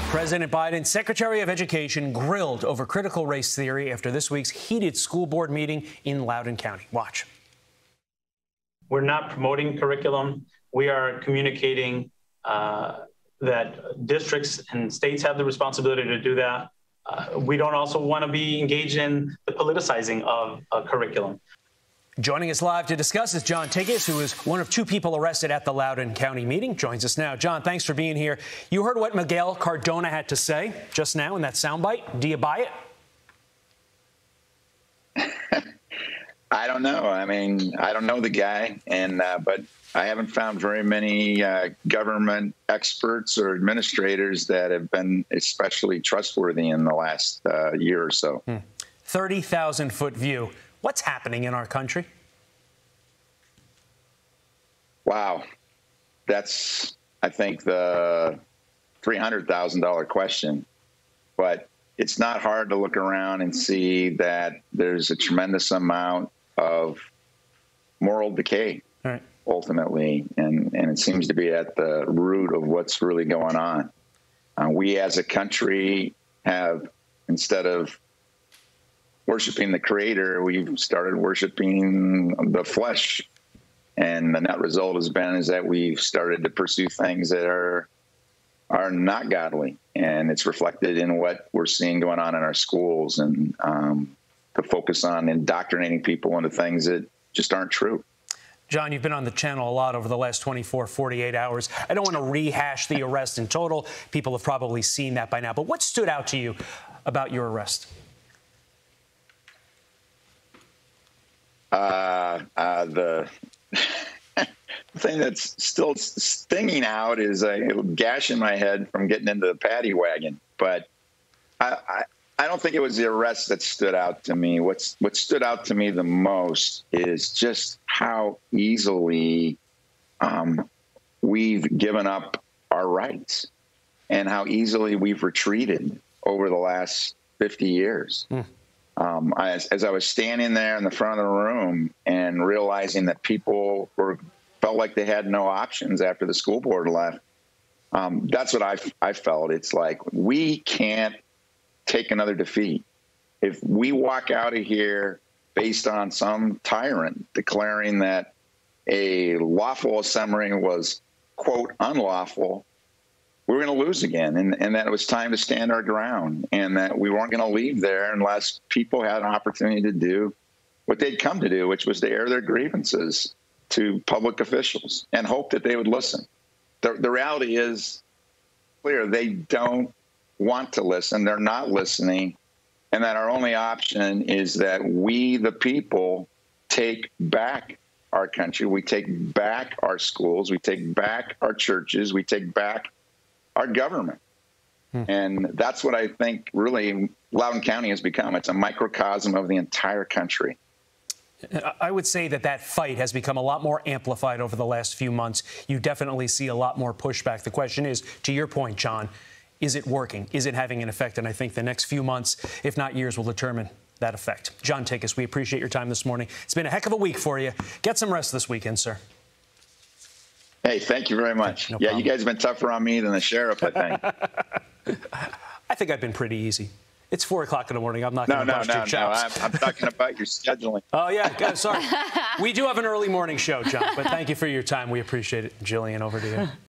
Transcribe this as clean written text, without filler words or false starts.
President Biden's Secretary of Education grilled over critical race theory after this week's heated school board meeting in Loudoun County. Watch. We're not promoting curriculum. We are communicating that districts and states have the responsibility to do that. We don't also want to be engaged in the politicizing of curriculum. Joining us live to discuss is Jon Tigges, who is one of two people arrested at the Loudoun County meeting. Joins us now. Jon, thanks for being here. You heard what Miguel Cardona had to say just now in that soundbite. Do you buy it? I don't know. I mean, I don't know the guy, and but I haven't found very many government experts or administrators that have been especially trustworthy in the last year or so. 30,000-foot view. What's happening in our country? Wow. That's, I think, the $300,000 question. But it's not hard to look around and see that there's a tremendous amount of moral decay, right, ultimately. And it seems to be at the root of what's really going on. We as a country have, instead of worshiping the Creator, we've started worshiping the flesh, and the net result has been is that we've started to pursue things that are not godly, and it's reflected in what we're seeing going on in our schools, and to focus on indoctrinating people into things that just aren't true. Jon, you've been on the channel a lot over the last 24, 48 hours. I don't want to rehash the arrest in total. People have probably seen that by now, but what stood out to you about your arrest? The thing that's still stinging out is a gash in my head from getting into the paddy wagon. But I don't think it was the arrest that stood out to me. What stood out to me the most is just how easily we've given up our rights and how easily we've retreated over the last 50 years. As I was standing there in the front of the room and realizing that people felt like they had no options after the school board left, that's what I felt. It's like, we can't take another defeat. If we walk out of here based on some tyrant declaring that a lawful assembly was, quote, unlawful, we're going to lose again, and that it was time to stand our ground, and that we weren't going to leave there unless people had an opportunity to do what they'd come to do, which was to air their grievances to public officials and hope that they would listen. The reality is clear. They don't want to listen. They're not listening, and that our only option is that we, the people, take back our country. We take back our schools. We take back our churches. We take back our government. And that's what I think really Loudoun County has become. It's a microcosm of the entire country. I would say that fight has become a lot more amplified over the last few months. You definitely see a lot more pushback. The question is, to your point, Jon, is it working? Is it having an effect? And I think the next few months, if not years, will determine that effect. Jon Tigges, we appreciate your time this morning. It's been a heck of a week for you. Get some rest this weekend, sir. Hey, thank you very much. No yeah, problem. You guys have been tougher on me than the sheriff, I think. I think I've been pretty easy. It's 4 o'clock in the morning. I'm not going to bust your chops. No, I'm talking about your scheduling. Oh, yeah. Sorry. We do have an early morning show, Jon, but thank you for your time. We appreciate it. Jillian, over to you.